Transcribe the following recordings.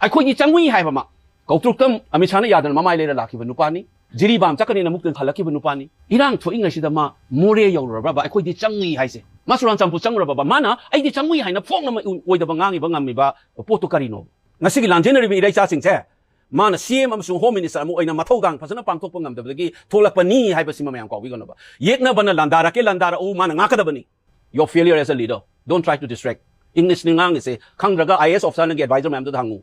ꯑꯩꯈꯣꯏꯒꯤ ꯆꯪꯉꯨꯏ ꯍꯥꯏꯕ ꯑꯃ ꯀꯧꯇ꯭ꯔꯨꯛꯇꯝ ꯑꯃꯤꯠꯁꯥꯅ ꯌꯥꯗꯅ ꯃꯃꯥꯏ ꯂꯩꯔ ꯂꯥꯛꯈꯤꯕ ꯅꯨꯄꯥꯅꯤ ꯖꯤꯔꯤꯕꯥꯝ ꯆꯠꯀꯅꯤꯅ ꯑꯃꯨꯛꯇ ꯍꯜꯂꯛꯈꯤꯕ ꯅꯨꯄꯥꯅꯤ ꯏꯔꯥꯡ ꯊꯣꯛꯏꯉꯩꯁꯤꯗ ꯃꯥ ꯃꯣꯔꯦ ꯌꯧꯔꯨꯔꯕ ꯑꯩꯈꯣꯏꯗꯤ ꯆꯪꯉꯨꯏ ꯍꯥꯏꯁꯦ ꯃꯥ ꯆꯨꯔꯥꯆꯥꯟꯄꯨꯔ ꯆꯪꯉꯨꯔꯕ ꯃꯥꯅ ꯑꯩꯗꯤ ꯆꯪꯉꯨꯏ ꯍꯥꯏꯅ ꯐꯣꯡꯅ ꯑꯣꯏꯗꯕ ꯉꯥꯡꯉꯤꯕ ꯉꯝꯃꯤꯕ ꯄꯣꯠꯇꯨ ꯀꯔꯤꯅꯣ ꯉꯁꯤꯒꯤ ꯂꯥꯟꯖꯦꯟꯅꯔꯤꯕ ꯏꯔꯩꯆꯥꯁꯤꯡꯁꯦ ꯃꯥꯅ ꯁꯤꯑꯦꯝ ꯑꯃꯁꯨꯡ ꯍꯣꯝ ꯃꯤꯅꯤꯁꯇꯔ ꯑꯃ ꯑꯣꯏꯅ ꯃꯊꯧꯗꯥꯡ ꯐꯖꯅ ꯄꯥꯡꯊꯣꯛꯄ ꯉꯝꯗꯕꯗꯒꯤ ꯊꯣꯛꯂꯛꯄꯅꯤ ꯍꯥꯏꯕꯁꯤꯃ ꯃꯌꯥꯝ ꯀꯥꯎꯕꯤꯒꯅꯨꯕ ꯌꯦꯛꯅꯕꯅ ꯂꯥꯟꯗꯥꯔꯛꯎ ꯃꯥꯅ ꯉꯥꯛꯀꯗꯕꯅꯤ your failure as a leader don't try to distract ꯏꯪꯂꯤꯁꯅꯤ ꯉꯥꯡꯉꯤꯁꯦ ꯈꯪꯗ꯭ꯔꯒ IAS ꯑꯣꯐꯤꯁꯥꯔꯅꯒꯤ ꯑꯦꯗꯚꯥꯏꯖꯔ ꯃꯌꯥꯝꯗꯨꯗ ꯍꯪꯉꯨ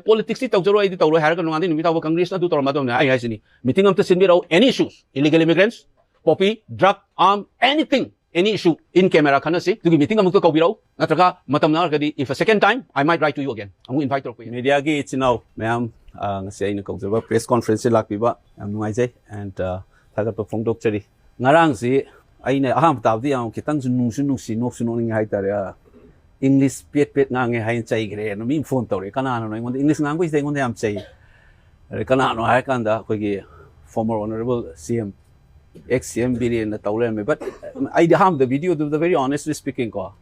ꯄꯣꯂꯤꯇꯤꯛꯁꯇꯤ ꯇꯧꯖꯔꯣꯏ ꯑꯩꯗꯤ ꯇꯧꯔꯣꯏ ꯍꯥꯏꯔꯒ ꯅꯣꯡꯉꯥꯟꯗꯩ ꯅꯨꯃꯤꯠ ꯇꯥꯕ ꯀꯪꯒ꯭ꯔꯦꯁꯅ ꯑꯗꯨ ꯇꯧꯔꯝꯃꯗꯧꯅꯦ ꯑꯩ ꯍꯥꯏꯁꯤꯅꯤ ꯃꯤꯇꯤꯡ ꯑꯝꯇ ꯁꯤꯟꯕꯤꯔꯛꯎ any issues illegal immigrants poppy drug arm anything any issue in camera ꯈꯟꯅꯁꯤ ꯑꯗꯨꯒꯤ ꯃꯤꯇꯤꯡ ꯑꯃꯨꯛꯇ ꯀꯧꯕꯤꯔꯛꯎ ꯅꯠꯇ꯭ꯔꯒ ꯃꯇꯝ ꯅꯥꯔꯒꯗꯤ if second time I might write to you again ꯑꯃꯨꯛ ꯏꯟꯚꯥꯏꯠ ꯇꯧꯔꯛꯄ ꯌꯥꯏ ꯃꯦꯗꯤꯌꯥꯒꯤ ꯏꯆꯤꯟ ꯏꯅꯥꯎ ꯃꯌꯥꯝ ꯉꯁꯤ ꯑꯩꯅ ꯀꯧꯖꯕ ꯄ꯭ꯔꯦꯁ ꯀꯣꯟꯐꯔꯦꯟꯁꯁꯦ ꯂꯥꯛꯄꯤꯕ ꯌꯥꯝ ꯅꯨꯡꯉꯥꯏꯖꯩ ꯑꯦꯟ ꯊꯥꯒꯠꯄ ꯐꯣꯡꯗꯣꯛꯆꯔꯤ ꯉꯔꯥꯡꯁꯤ ꯑꯩꯅ ꯑꯍꯥꯟꯕ ꯇꯥꯕꯗꯤ ꯌꯥꯝ ꯈꯤꯇꯪꯁꯨ ꯅꯨꯡꯁꯨ ꯅꯨꯡꯁꯤ ꯅꯣꯛꯁꯨ ꯅꯣꯛꯅꯤꯡꯉꯦ ꯍꯥꯏꯇꯥꯔꯦ English pet ngange hain chai gre no mi phone tawre kana no ngon English ngang boi ngon yam chai kana no ha kan da koi former honorable CM ex CM Biren na tawle me but I ham the video the very honestly speaking ko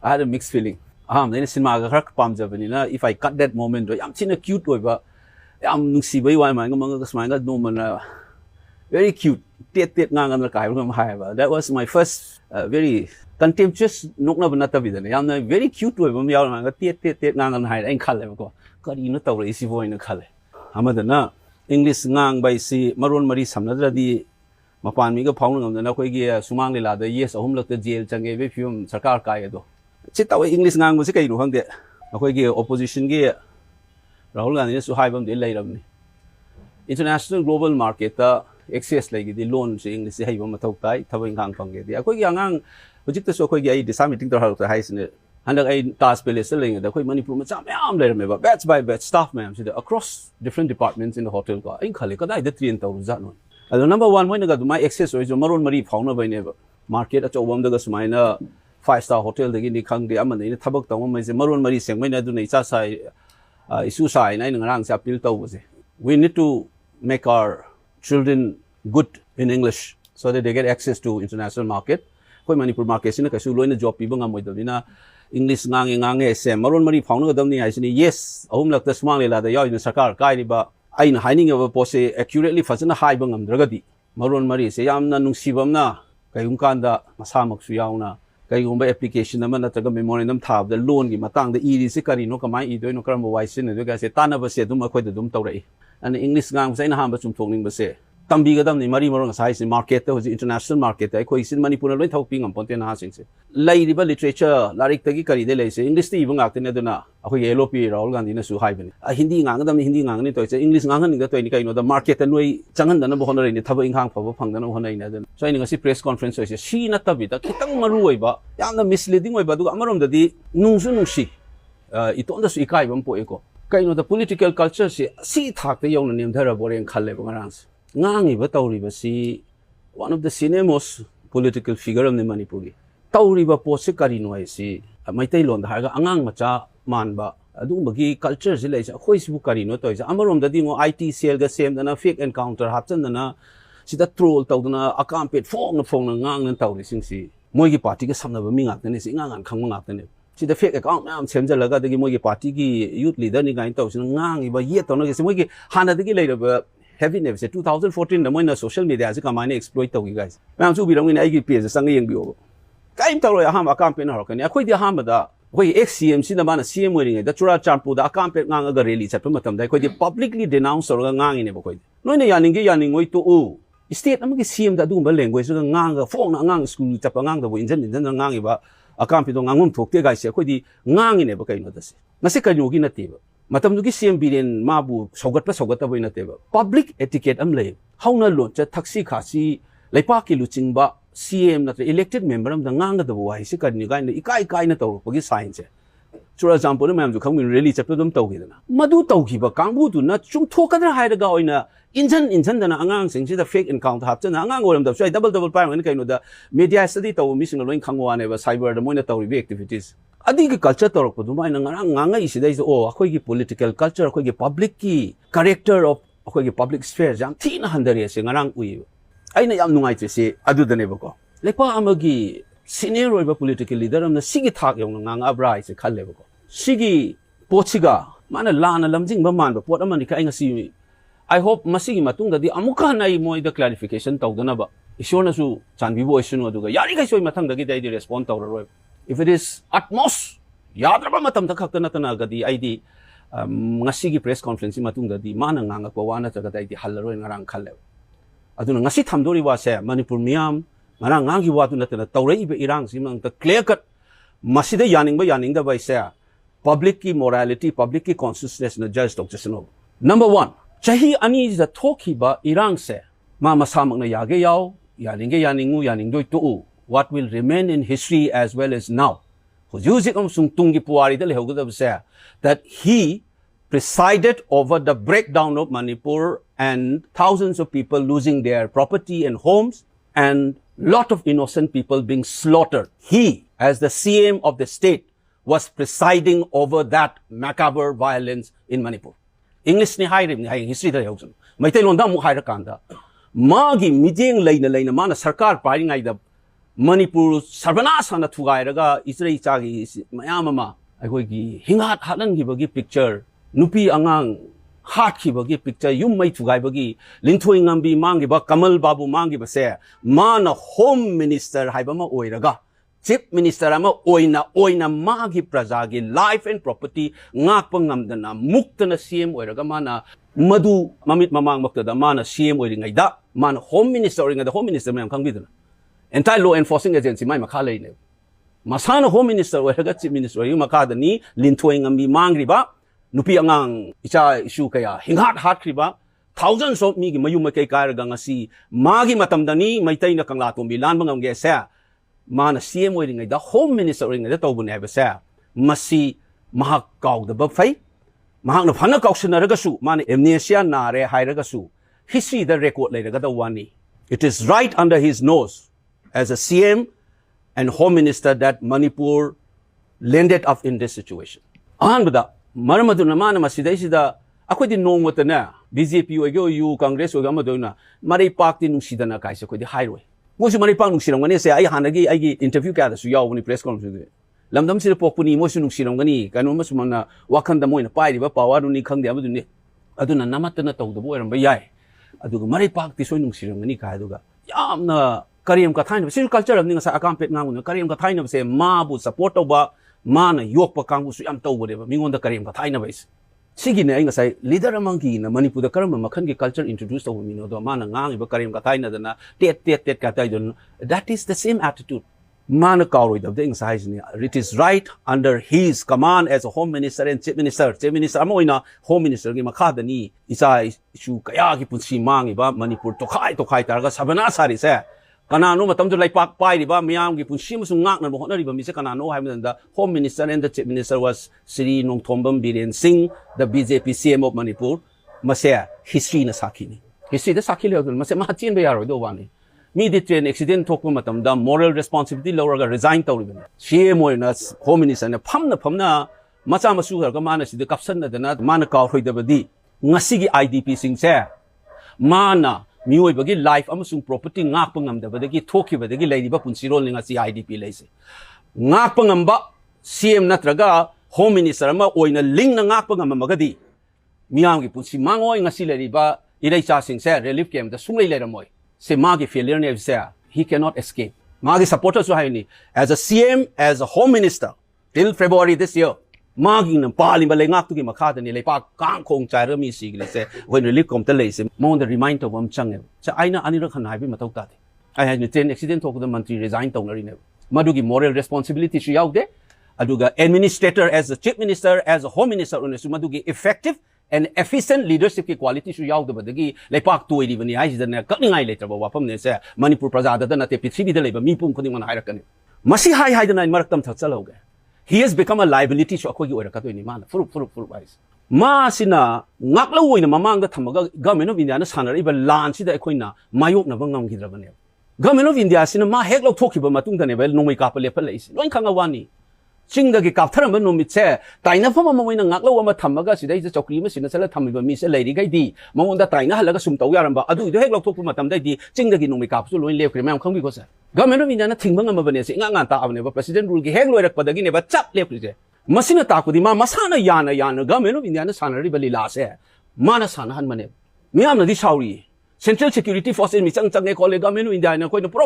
I had a mixed feeling then cinema ga khak pam jabani na if I cut that moment yam china cute oi ba yam nungsi bai wai ma ngam ga smai ga no man very cute tet ngang na kai ngam hai ba that was my first very contemptuous nokna banata bidane yamna very cute oi bam yaw nga tet ngang hai ai khale ko kari no tawre isi boy na khale amadana English ngang bai si maron mari samnadra di mapan mi ga phawng ngam na khoi gi sumang lila da yes ahum lak te jail change be film sarkar kai do chitaw English ngang si kai ru hang de khoi gi opposition gi Rahul Gandhi su hai bam de lai ram ni international global market ta access lai gi di loan si English hai bam mathau tai thabai ngang phang ge di khoi gi angang hojik ta so khoi gi ai disa meeting tor har ta hai sine handak ai task palace lai da khoi Manipur ma cha myam lai ram ba batch by batch staff myam si across different departments in the hotel ko ai khale ka dai da train taw za no number 1 moina ga my access oi jo maron mari phawna bai ne ba market a chobam da ga sumaina 5-star hotel da gi ni khang de amane ni thabak taw mai je maron mari sengmai na du nei cha sai isu sai nai ngarang sa appeal taw je we need to make our children good in English so that they get access to international market koi Manipur market sina ka su loina job pi banga moi da na English ngange se maron mari phawna ga dam ni ai sini yes ahum lak ta smang le la da yaw ni sarkar kai ri ba aina hiding of a pose accurately fazana high bangam dragadi maron mari se yamna nungsibamna kayung kanda masamak su yauna kayumba application amana taga memorandum thab the loan gi matang the iri se kari no kamai i doino kram wise ne do ga se tanaba se dum akhoi dum tawrai and English ngang se na hamba chum thongning ba se tambi ga dam ni mari morong sai se market the international market ai khoi sin Manipur loi thokpi ngam ponte na sing se lai riba literature larik tagi kari de lai se English ti ibang akte ne duna akhoi LOP Rahul Gandhi na su hai bani Hindi ngang dam Hindi ngang ni to se English ngang ni ga to ni kai no the market ta noi changan da na bo honor ni thaba inghang pha phang da na honai na den so ni ngasi press conference se si na tabi da khitang maru oi ba yamna misleading oi ba du amarom da di nungsu nungsi iton da su ikai bam po eko kai no the political culture se si thak te yong na nem thara boren khalle ba ngarang ngangi ba tawri ba si one of the senior most political figure of the Manipur gi tawri ba po se kari no ai si maitai lon da ga angang macha man ba adu bagi culture si lai sa khoi sibu kari no toy sa amarom da dingo IT cell ga sem da na fake encounter hapchan da na sida troll taw da na akam pet phong na ngang na tawri sing si moi gi party ga samna ba mi ngak ne si ngang khang ngak ne sida fake account am sem ja laga da gi moi gi party gi youth leader ni gain taw sin ngang i ba ye taw na gi moi gi hana da gi lai ra ba heavy never say 2014 da moina social media se kamane exploit taw gi guys mam chu bi rong ni ai gi page sang yeng bi o kaim taw ro ya ham akam pen har ka ni akhoi di ham da koi XCM si na mana CM wering da chura champu da akam pen ngang ga rally chat matam da koi di publicly denounce ro ga ngang ni ba koi noi ne yaning gi yaning ngoi to o state am gi CM da du ba language ga ngang ga phone na ngang school chap ngang da bo injan ngang gi ba akam pi do ngangum thok te guys koi di ngang ni ba kai no da se na se ka nyu gi na te ba matam du gi CM Biren ma bu sogat ta boina te ba public etiquette am le hauna lon cha thaksi khasi leipa ki luching ba CM na elected member am da ngang da bo ai se ka ni ga ni ikai na taw gi sign che chura example ma am ju khang really chap dum taw gi na madu taw gi ba kangbu du na chung thokadra hai da ga oina injan da na angang sing si da fake encounter hap na angang oram da sai double pa ngani kai no da media study taw mi sing loin khangwa ne ba cyber da moina taw ri activities adi ki culture torok pu dumai na ngarang nganga isi dai o akhoi gi political culture akhoi gi public ki character of akhoi gi public sphere jam thina handari ase ngarang ui aina yam nungai che se adu da ne ba ko lepa amagi senior oiba political leader amna sigi thak yong ngang abra ise khalle ba ko sigi pochiga mana lana lamjing ba man ba pot amani ka ngasi I hope masigi matungda di amuka na mo ida clarification tawdana ba isyo na su chanbi bo isyo aduga yari kai soi mathang dagi dai di respond tawroi if it is utmost yadra ba matam da khakta na tana gadi id ngasigi press conference matungda di mana nganga ko wana taga dai di halroi ngarang khalle aduna ngasi thamdori wa se manipur miam marang ngangi wa tu na tana tawrei be irang simang ta clear cut masida yaning da ba se public ki morality public ki consciousness na judge tok jasno number 1 Chahi ani is a talkie ba irang se ma masamak na yage yaw yaninge yaningu yaningdoi tu what will remain in history as well as now hujuzik sung tungi puari da lehogda se that he presided over the breakdown of Manipur and thousands of people losing their property and homes and lot of innocent people being slaughtered he as the CM of the state was presiding over that macabre violence in Manipur English ni hai history da yausan maitai londa mu hai rakanda magi mijeng leina mana sarkar pai ngai da Manipur sarbanasa na thugai raga isrei chagi mayam ma agoi gi hingat halan gi bagi picture nupi angang hat ki bagi picture yum mai thugai bagi linthoi ngambi mangi ba Kamal Babu mangi ba se mana home minister hai ba ma oiraga Chief Minister ama oina magi prajagi life and property ngak pangamdana muktana CM oiraga mana madu mamit mamang maktada mana CM oiringai da mana Home Minister oiringai da Home Minister mayam kangbidana entire law enforcing agency mai makhalai ne masana Home Minister oiraga Chief Minister oiringai makada ni linthoi ngambi mangri ba nupi angang icha issue kaya hingat hat kriba thousands of mi gi mayum kai kairaga ngasi magi matamdani maitai na kangla tombi lan bangam ge sa mana CM oiringai da Home Minister oiringai da tawbun hai ba sa masi mahak kaw da ba fai mahak na phana kausina raga su mana amnesia na re hai raga su history the record lai raga da wani it is right under his nose as a CM and Home Minister that Manipur landed up in this situation ahan bada maramadu na mana masidai sida akoi di nong wata na BJP oigo yu Congress oigo amadona marai party nung sidana kai sa koi di hai roi Mosu Manipang nung sirong gani say ay hanagi ay interview kada su yaw ni press conference lamdam sila pokpuni mosu nung sirong gani kanu mosu mana wakanda mo ina pai di ba pawaro ni khangde amadu ni aduna namata na tawda bo eram ba yai aduga Manipang ti soy nung sirong gani ka aduga yamna kariyam ka thain sil culture am ni sa akampet ngangun kariyam ka thain se ma bu support ba ma na yok pa kangbu su yam tawbo de ba mingon da kariyam ka thain ba is Sige na ay ngasay leader amang ki na Manipur da karam makhan ki culture introduce to mino do mana ngang iba karim katay na dana tet katay don that is the same attitude mana karoy da ding size ni it is right under his command as a Home Minister and Chief Minister amo ina Home Minister gi makhada ni isa issue kaya ki punsi mang iba Manipur to khai targa sabana sari se kanano matam to laipak pai di ba miyam gi punsi musung ngak na mo na riba mi se kanano hai da Home Minister and the Chief Minister was Sri Nong Thombam Biren Singh the BJP CM of Manipur masaya history na sakini history da sakili odul masaya mahatin ba yaro do wani mi di train accident thokpa matam da moral responsibility lower resign tawriben CM na Home Minister na phamna macha masu ga mana si de caption na dana mana ka hoi da badi ngasi gi IDP sing se mana mioi bagi life amasung property ngak pangam da badagi thoki badagi leiriba punsirol ninga si IDP leise ngak pangam ba CM natraga Home Minister ma oina ling na ngak pangam magadi miyam gi punsi mangoi ngasi leiriba ilai cha sing se relief camp da sunglei leramoi se magi failure ne se he cannot escape magi supporters hai ni as a CM as a Home Minister till February this year magi na pali ba le ngak tu gi makha ni le pa kang khong chai rami si gi se when relief kom ta le se mon the remind of am chang cha aina ani ra khan hai bi matau ta de ai hai ni train accident thok the mantri resign tong nari ne madugi moral responsibility shi yauk de aduga administrator as a Chief Minister as a Home Minister on su madugi effective and efficient leadership ki quality su yauk de badagi le pak tu ri bani ai ji na ka ngai le tra ba wapam ne se Manipur praja da na te pithri da le ba mi pum khodi man hai rakani masi hai da na maraktam thak chalo ge he has become a liability to akogi oira katoi ni mana furu wise ma sina ngaklo oina mamang da thamaga government of India na sanari ba lan si da ekoina mayok na bangam gidrabane government of India sina ma hek lo thoki ba matung da ne ba nomai ka pa le phal leisi loin khanga wani chingda gi kap tharam ba nomit se taina phama moina ngaklo ma thamaga sidai je chokri ma sina sala thamiba mi se leiri gai di mamonda taina halaga sum tau yaram ba adu do hek lo thokpu matam dai di chingda gi nomai kap su loin lep kre ma khangbi ko sa government of India na thingba ngam ba ne se nga ta abne ba president rule gi hek loirak padagi ne ba chap lep ri masina takudi ma masana yana government of India na sanari bali lase mana sana han mane miyam na di sauri Central Security Forces mi chang e college government of India na koi na pro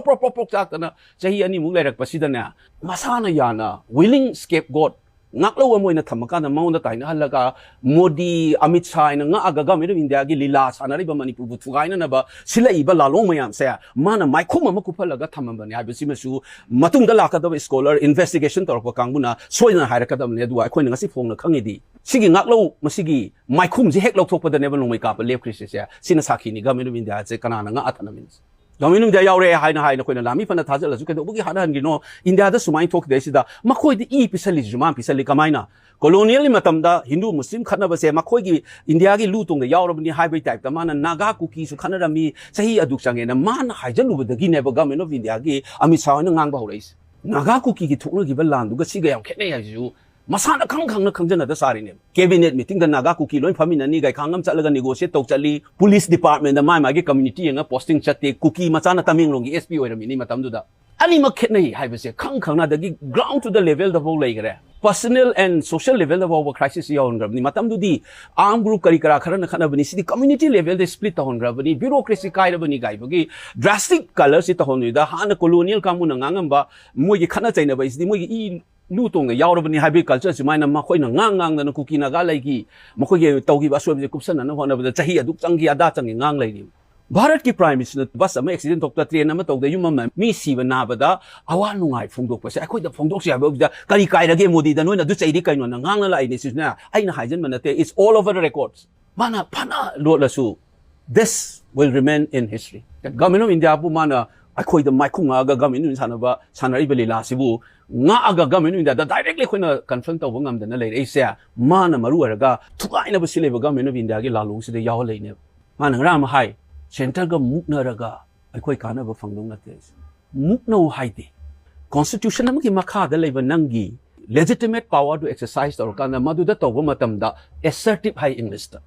chak na chahi ani mung lairak pasida na masana yana willing scapegoat ngaklo mo ina thamaka na mauna tai na halaga Modi Amit Shah na nga aga government of India gi lila sanari ba Manipur bu thugai na ba sila iba lalong mayam sa mana mai khoma ma kupalaga thamamba ni habisi masu matung da laka da scholar investigation tor ko kanguna soina haira ka dam le duwa khoi na ngasi phong na khangi di sigi ngaklo masigi mai khum ji hek lok thok pa da ne ba longmai ka pa lep krisis ya sina sakhi ni government of India je kana na nga athana means government of India yaure haina khoi na lami pa na thajal su ke do bugi hanan gi no India da sumai thok de sida makhoi di i pisali juma pisali kamaina colonial matam da Hindu Muslim khana ba se makhoi gi India gi lu tong da yaur bani highway type da mana naga kuki su khana rami sahi aduk change na man haijalu ba da gi ne ba government of India gi Amit Shah na ngang ba horais naga kuki gi thokna gi ba lan du ga siga yam khene ya ju masana khang na khangjana da sari ne cabinet meeting da naga kuki loi famina ni gai khangam chalaga negotiate tok chali police department da mai gi community nga posting chatte kuki machana taming longi SP oirami ni matam du da ani ma khetnai haibase khang na da gi ground to the level da bo lai gare personal and social level of our crisis yawn grabni matam du di arm group kari kara khara na khana bani sidi community level de split ta hon grabni bureaucracy kai bani gai bagi drastic color si ta hon da hana colonial kamu na ngangam ba moi gi khana chaina ba sidi moi gi lu tong ga yaur bani habi culture si mai na ma khoi na ngang na kuki na ga lai gi ma khoi ge tawgi ba swem je kupsan na hona ba chahi aduk changi ada changi ngang lai ni Bharat ki prime minister bus ama accident tok ta train ama tok da yum ma mi siba na ba da awa nungai phongdok pa se akhoi da phongdok sia ba da kari kai rage Modi da noina du chai di kai no na ngang la ai ni si na ai na haijan manate it's all over the records mana phana lo la su this will remain in history that government of India bu mana akhoi da mai khunga ga government in sana ba sanari bali la sibu nga aga government in India da directly khoina confront to bangam da na lai se mana maru araga thukai na ba sile ba government of India gi lalung si de yaw lai ne mana ram hai Center ga mukna raga aikoi kana ba phangdong na te mukna u haide constitution nam ki makha da leiba nangi legitimate power to exercise or kana madu da to matam da assertive high investor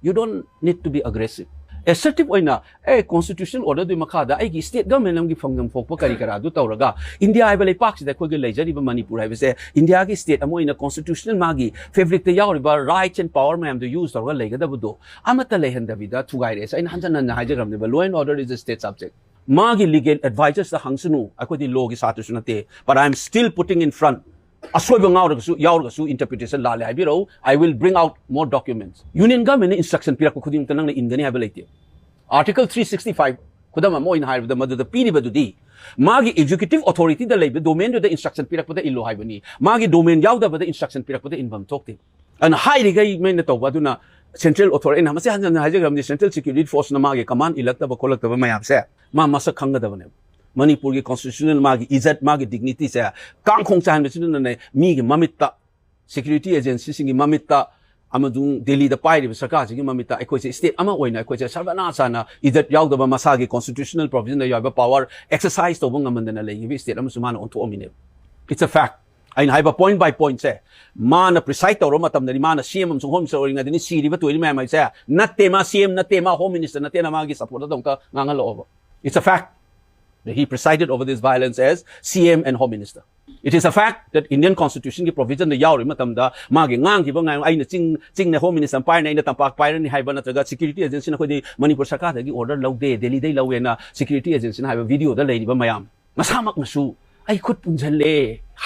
you don't need to be aggressive assertive oina constitutional order du makha da ai gi state government nam gi phangdong phok pa kari kara du tawraga India ai ba lei pak si da khoi ge leijari ba Manipur ai se India gi state amoina constitutional magi fabric te yauri ba rights and power ma am to use or lega da bu amata lehan da vida thugai re sai hanjan na haijagram ne ba law and order is a state subject magi legal advisors da hangsunu akoi di law gi satu sunate but I am still putting in front asoiba ngaur su yaur ga su interpretation la le biro I will bring out more documents union government instruction pira ko khudim tanang na ingani ha belaite article 365 khudama mo in high the madu the piri badudi magi executive authority da lebe domain do the instruction pira ko da illo hai bani magi domain yaw da the instruction pira ko da inbam tokte and high gai main to baduna central authority na mase hanjan haijagram central security force na magi command electa ba kolak ba mayam se ma masa khanga da bane Manipur ki constitutional magi izat magi dignity se kang khong chan be ne mi gi mamita security agency singi mamita amadung Delhi da pai sarkar singi mamita ekoi se state ama oina ekoi se sarvana sana izat yaw da masa gi constitutional provision da yaw power exercise to bang amandana le gi state am sumana on to omine it's a fact I have a point by point say mana precise to matam na mana CM sung home sorry nga din siri ba tuili mai say natte ma CM natte ma home minister natte na magi support dong ta nganga lo it's a fact that he presided over this violence as CM and home minister it is a fact that Indian constitution ki provision da yaw ri matam da magi ngang ki ba ngai ai na ching na home minister pai na ina tampak pai ni haiba na taga security agency na khoi Manipur sarkar da gi order law de Delhi dei law na security agency na haiba video da lei ba mayam masamak masu ai khut punjal le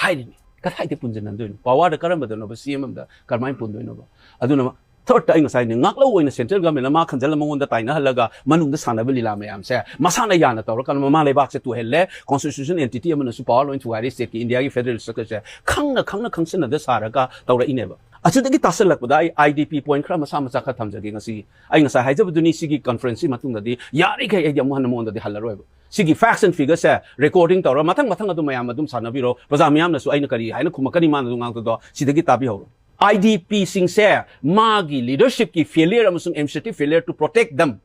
hai ni kathai te punjan nan doin power da karam da no ba CM da karmai pun doin no ba aduna third time sai ni ngak lo oina central government ma khanjal ma ngon da taina halaga manung da sana bali la mayam se masana ya na tawra kan ma le bak se tu helle constitution entity amana su power lo in tuari state ki India ki federal structure khangna khangsen da saraga tawra ineba achudagi tasalak da IDP point khra masa masa kha thamjage ngasi ai ngasa haijab duni sigi conference matung da di yari kai ai jamu han mo da di halaro sigi facts and figures recording tawra mathang adu mayam adum sanabiro baza mayam na su aina kari haina khumakani man du ngang to sidagi tabi ho IDP sing se magi leadership ki failure amusung administrative failure to protect them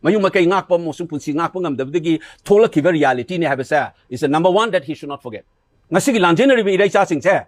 mayu makai ngak pa musung punsi ngak pa ngam dabdagi thola ki reality ne habasa is the number one that he should not forget ngasigi lanjenari bi idai cha sing se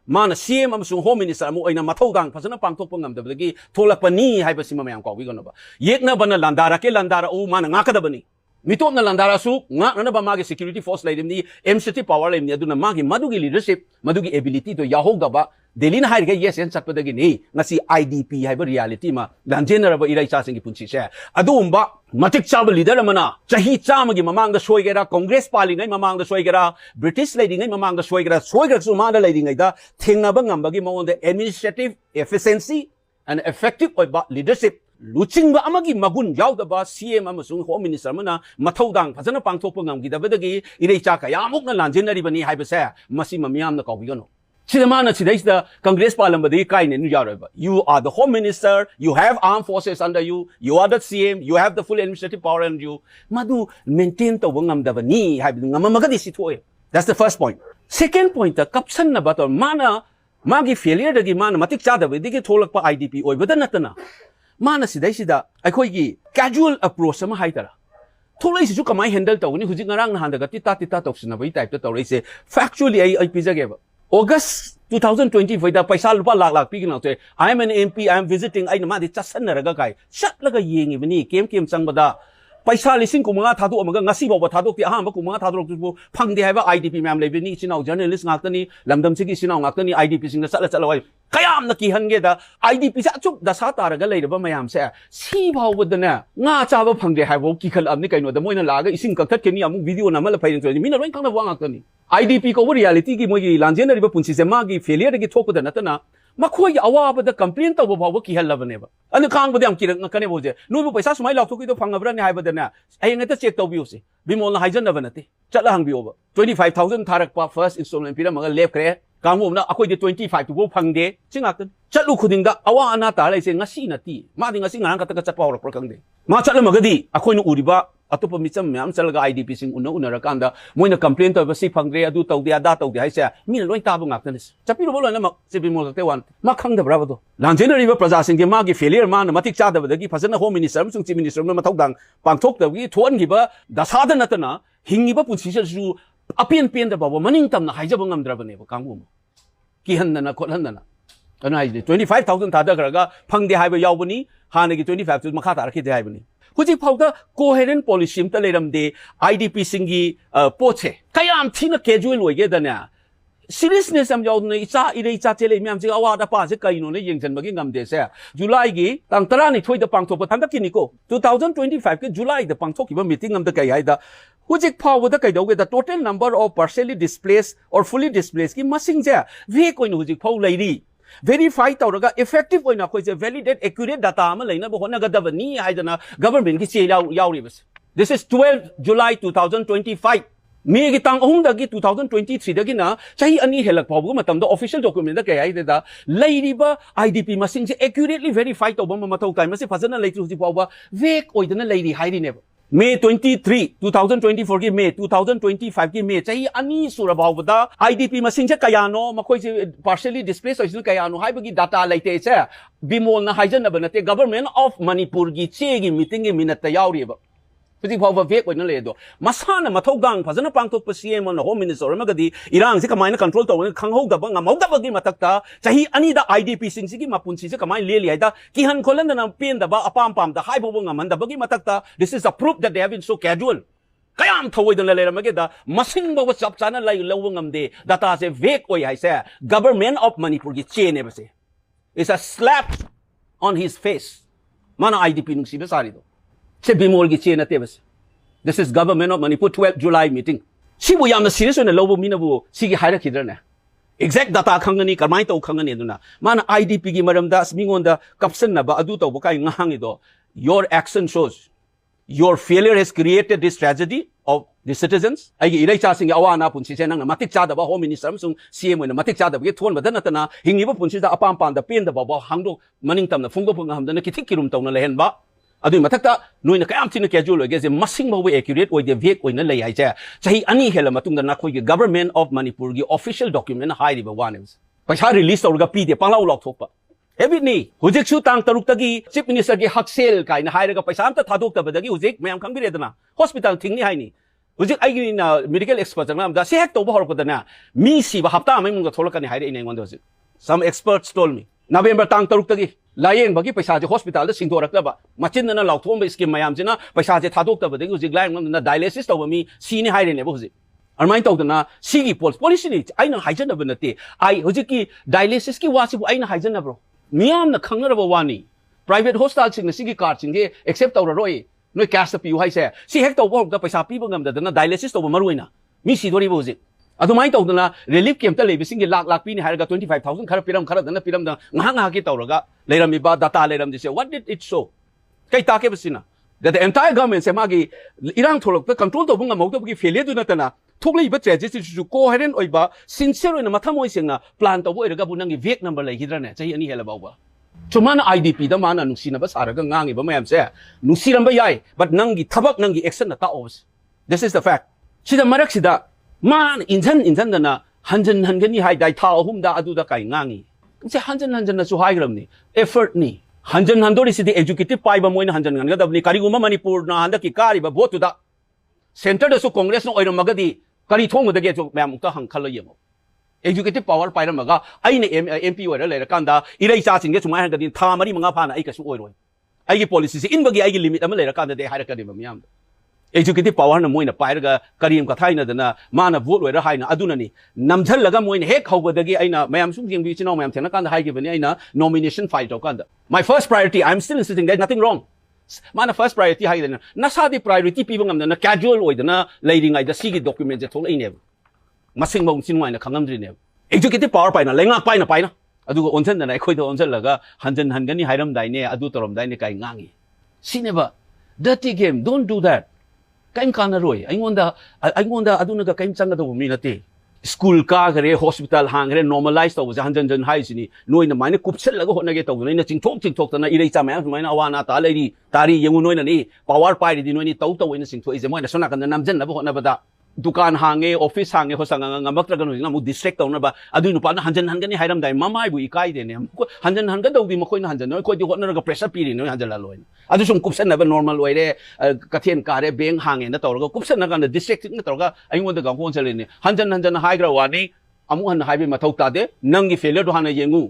mana CM amusung home minister amu aina mathogang phasana pangthok pa ngam dabdagi thola pani habasi mayam ko wi gono ba yekna bana landara ke landara o mana ngaka da bani Mitop na landarasu nga na ba magi security force lai ni MCT power lai ni aduna magi madugi leadership madugi ability to yahog da ba Delhi na hai ga yes en chat padagi ni ngasi IDP hai ba reality ma dan general ba irai cha sing gi punchi se adum ba matik chab leader amana chahi cham gi mamang da soi gera congress pali ngai mamang da soi gera british lady ngai mamang da soi gera su ma da lady ngai da thengna ba ngam ba gi mawon da administrative efficiency and effective leadership Luching ba amagi magun yaw da ba CM amasung Home Minister mana mathaudang phajana pangthok pangam gi da badagi irei cha ka yamuk na lanjinari bani hai ba sa masi mamiyam na kawi gano Chidamana chidais da Congress Palam badi kai ne nu yaw ba you are the Home Minister you have armed forces under you you are the CM you have the full administrative power under you madu maintain to ngam da bani hai ngam magadi si thoe that's the first point second point da kapsan na ba to mana magi failure da gi mana matik cha da badi gi tholak pa IDP oi bada natana Mana sidai akhoi casual approach sama hai tara tholai si ju kamai handle taw ni hujik ngarang na handa ga tita toksina bai type ta tawrei se factually ai pizage ba August 2020 da paisa lupa lak pi gina te I am an MP I am visiting ai na ma di chasan na raga kai shat laga yengi bani kem chang bada paisa lising kumanga thadu amaga ngasi bawa thadu ti aham ba kumanga thadu tu phangde hai ba IDP ma'am le ni sinau journalist ngakani lamdam sigi sinau ngakani IDP sing na sala wai kayam na kihan ge da IDP sa chuk da sa taraga le ba mayam se si baw budana nga cha ba phangde hai bo ki khal amni kaino da moina laga ising kaktat ke ni amu video na mala phairin ni mina roin khang na wa ngakani IDP ko reality ki mogi lanjenari ba punchi se ma gi failure gi thok da natana Makoi awa da complain to ba ki hal labane ba anu khang ba dam kirang kane boje nu bu paisa sumai lak thok to phangabra ne hai ba dana ai ngata check to biu se bimol na haijan na banate chala hang biu ba 25000 tharak pa first installment pira maga left kre kangum na akoi de 25 to go phangde chingak chalu khuding da awa ana ta lai se ngasi na ti ma ding ngasi ngang ka chat pawrak prakang de ma chala magadi akoi nu uriba atopa micham myam chalga IDP sing una rakanda moina complain to ba si phangre adu tawde ada tawde hai se mi loi ta bu ngak tanis chapiro bolo na mak se bimol te wan ma khang da bravo do lanjenari ba praja sing ge ma gi failure ma na matik cha da ba gi phasana Home Minister sung chief minister ma thaudang pangthok da gi thon gi ba dasada natana hingi ba punchi su apian da ba maning tam na haija ba ngam dra ba ne ba kangum ki han na khol han na ana hai 25000 thada ga phangde hai ba yaw bani hana gi 25 makha ta rakhi de hai bani Huji pauda coherent policy imta leramde IDP singi poche kayam thina casual oige dana seriousness am yaw na icha chele myam ji awa da pa je kaino ne yengjan bagi ngamde se July gi tang tara ni thoi da pangthok pa thamda kini ko 2025 ke July da pangthok ki ba meeting am da kai da Huji pauda kai dawge the total number of partially displaced or fully displaced ki masing ja ve koin huji pau lairi verify tawraga effective oina khoi je validate accurate data ama leina bo hona gadaba ni haidana government ki che yauri bas this is 12 July 2025 me gi tang ahum da gi 2023 da gi na chahi ani helak phaw bu matam da official document da kai ai da leiriba IDP masing je accurately verify tawba ma mathau kai masi phajana leitu ji phaw ba vek oidana leiri hairi ne May 23, 2024 ki May 2025 ki May chahi ani sura bawda IDP masing cha kayano makoi se partially displaced oisin kayano haibagi data laite cha bimol na haijan na banate government of Manipur gi che gi meeting gi minute ta yauri ba Piti phaw vek oina le do masana mathau gang phajana pangthok pa CM na Home Minister magadi irang se kamai na control taw khanghau da ba ngamau da bagi matakta chahi ani da IDP sing si gi mapunsi se kamai le li ai da ki han kholan da na pen da ba apam pam da hai bo ngaman da bagi matakta this is a proof that they have been so casual kayam thawai da le ramage da masing ba chap chana lai law ngamde data se vek oi hai se government of Manipur gi che ne ba se it's a slap on his face mana IDP nung si ba sari do Se bimol gi che na te bas this is government of Manipur 12 July meeting si bu yam na serious na lobo mina bu si gi haira khidra na exact data khangani karmai to khangani duna mana IDP gi maram da mingon da caption na ba adu to ba kai ngang do your action shows your failure has created this tragedy of the citizens ai gi ilai cha sing awa na punchi se nang na matik cha da ba Home Minister sung CM na matik cha da ba thon ba da na ta hingi ba punchi da apam pan da pen da ba hangdo maning tam na phungdo phung ham da na kithik kirum taw na lehen ba Adu matakta noina kayam thina casual oige je masing ba we accurate oide vek oina lei hai cha chahi ani hela matung da na khoi gi government of Manipur gi official document hai riba wanes paisa release tawga pi de panglau lok thok pa hebi ni hujik chu tang taruk ta gi chief minister gi haksel kai na hai raga paisa am ta thadok ta ba gi hujik mayam khang bi re dana hospital thing ni hai ni hujik ai gi na medical expert jang am da se hek to ba hor ko da na mi si ba hafta mai mung ga tholak ni hai re nei ngon do some experts told me November tang taruk tagi layeng bagi paisa je hospital da singdorak da ba machin na lauthom ba scheme mayam jina paisa je thadok ta ba de ujik lai ngam na dialysis to ba mi si ni haire ne ba huji armain to na si gi policy ni aina haijan na ba nate ai huji ki dialysis ki wasi bu aina haijan na bro miyam na khangna ba wani private hospital sing na si gi card sing ge accept to roi noi cash ta piu hai se si hek to ba paisa pi ba ngam da na dialysis to ba maruina mi si dori ba huji adumai to na relief camp ta lebi singi lakh pi ni haira ga 25000 khara piram khara dana piram da ngha ki tawraga leiram mi ba data leiram dise what did it show kai ta ke basina that the entire government se magi irang tholok ta control to bunga mawto gi failure du na ta na thoklei ba tragedy su coherent oiba sincere na mathamoi singna plan to bo iraga bunang gi vek number lai hidra ne chahi ani hela ba chumana idp da mana nungsina ba saraga ngangi ba mayam se nungsiram ba yai but nangi thabak nangi action na ta obs this is the fact sida marak sida man injan da na hanjan hangani hai dai tha ahum da adu da kai ngangi se hanjan na su hai gram ni effort ni hanjan handori sidi educative pai ba moina hanjan ngan ga dabni kari guma manipur na handa ki kari ba vote da center da su congress no oiram magadi kari thong da ge jo mem ta hang khalo yemo executive power pai ram ga ai ne mp oira le kan da irei cha sing ge sumai hang ga din tha mari manga pha na ai ka su oiroi ai gi policy se in bagi ai gi limit ama le kan da de haira ka de miyam executive power na moina pairaga karim ka thaina dana mana vote loira haina aduna ni namjal laga moina hek hawbadagi aina mayam sum jing bi chino mayam thena kan hai gi bani aina nomination fight to kan my first priority I'm still insisting there's nothing wrong mana first priority hai dana nasadi priority pi bangam dana casual oidana leiring ai da sigi document je thol ine masing bang chin waina khangam dri ne executive power paina lenga paina aduga onsen dana khoi do onsen laga hanjan hangani hairam dai ne adu torom dai ne kai ngangi sineba dirty game don't do that kain kana roi aingonda aduna ga kain changa do mi nate school ka gare hospital hang gare normalize to hanjan hai sini noi na mine kupsel laga hona ge to noi na chingthok ta na irei cha ma mai na awana ta leiri tari yengu noi na ni power pai di noi ni tau ina singthoi je moi na sona kan namjan na ba hona ba da dukan hange office hange hosanga ngamak tra ganu ngamu district to na ba adu nu pa na hanjan hangani hairam dai mamai bu ikai de ne hanjan hanga do di makoi na hanjan noi koi di hotna ga pressure pi ri noi hanjan la loin adu sum kupsan na ba normal oire kathen ka re beng hange na to ga kupsan na ga district na to ga ai ngon da ga kon chale ni hanjan hai gra wani amu han hai bi mathau ta de nang gi failure do hana yengu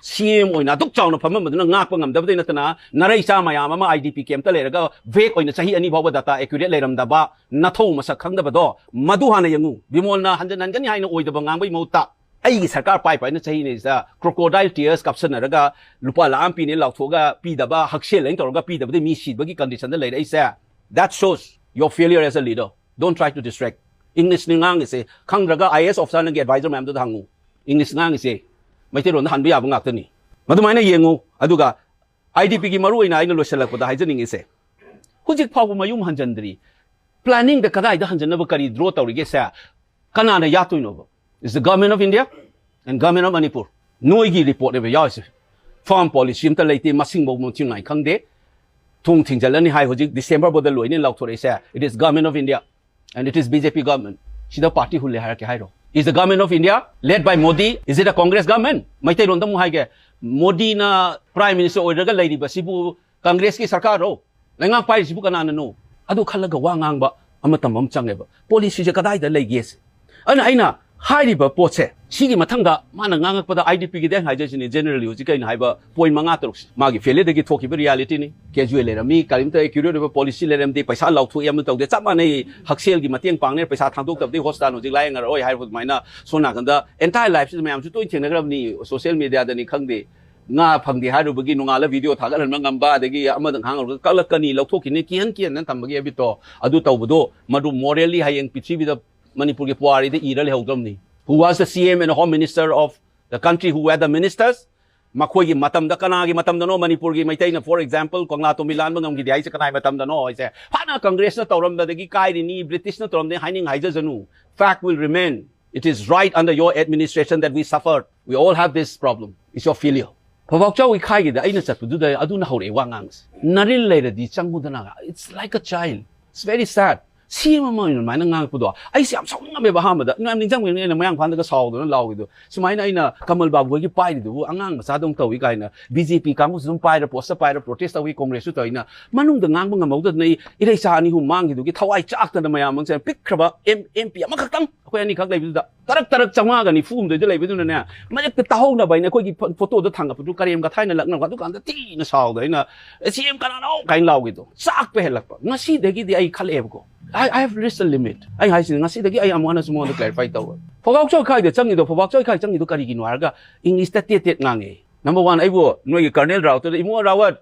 CM oina duk chawna pham ma duna ngak pa ngam da na tana narai cha mayam ma IDP camp ta le ga vek oina sahi ani bhawa data accurate le ram da ba na tho ma sak khang da ba do madu hana yengu bimol na hanjan nan gani haina oi da ba ngang bai mauta ai gi sarkar pai pai na sahi ne sa crocodile tears caption na ga lupa la am pi ne law tho ga pi da ba hakshe leng to ga pi da ba mi shi ba gi condition da le ai sa that shows your failure as a leader don't try to distract English ni ngang se khang ra ga IS officer na ge advisor ma'am da hangu English ngang se maite ron han biya bangak tani madumaina yengu aduga IDP gi maru ina ina loselak pada haijaning ise hujik phaw mayum hanjandri planning da kadai da hanjan na kari draw tawri ge sa kana na yatoi no is the government of India and government of Manipur noi gi report ne ya ise farm policy ta leite masing bo mo chingai khangde thung thingjalani hai hujik December bodal loine laukthore sa it is government of India and it is BJP government sida party hulle har ke hairo is the government of India led by Modi is it a Congress government maitai ron da mu hai ge Modi na prime minister oiraga lairi ba sibu Congress ki sarkar ro lengang pai sibu kana na no adu khalaga wa ngang ba amatam am change ba policy je kadai da lei ges ana aina hairi ba potse sigi mathang da mana ngangak pada IDP gi den haije ni generally uji kai na haiba point manga toruk magi fele de gi thoki ba reality ni casual le rami kalimta accurate ba policy le ram de paisa lau thu yam tau de chama nei haksel gi mateng pang ne paisa thang dok tab de hostan uji lai ngar oi haibu maina sona ganda entire life si mayam chu toin theng na ni social media da ni khang de nga phang de haru bagi nunga la video thagal han ngam ba de gi amadang hang kalak kani lau thoki ni kian nan tam bagi abito adu tau budo madu morally hayeng pichi bi da Manipur ke puari de ira le hogdom ni who was the CM and Home Minister of the country who were the ministers makoi gi matam da kana gi matam da no Manipur gi maitai na for example kongla to milan bangam gi dai se kanai matam da no ise phana Congress na toram da gi kai ni British na toram de haining haija janu fact will remain it is right under your administration that we suffered we all have this problem it's your failure pawak chaw gi khai gi da aina chat du da adu na hore wa ngang naril le di changu da na it's like a child it's very sad CM ama yun may nangang pudo ay siyam sa nga may bahama da ngam ning jang ngin na mayang phan da saw do na law gido sumay na ina kamal babu gi pai do angang masadong tawi kai na BJP kamu sum pai da post pai da protest awi congress to ina manung da ngang nga mawda nei irei sa ani hu mang gido gi thawai chak ta na mayam mang sen pik kraba MP ama khaktang khoi ani khak lai bi da tarak changwa ga ni fum de lai bi du na ne mayak ta hong na bai na khoi gi photo do thang ga pu karem ga thai na lak na ga du kan da ti na saw da ina CM kana no kai law gido sak pe helak pa ngasi de gi di ai khal eb ko I have reached a limit. I have seen ngasi dagi I am one small to clarify taw. Phobak choi khai de changi do phobak choi khai changi do kari gi nwar ga English ta tet ngange. Number 1 ai bo noi Colonel Rao to imo rawat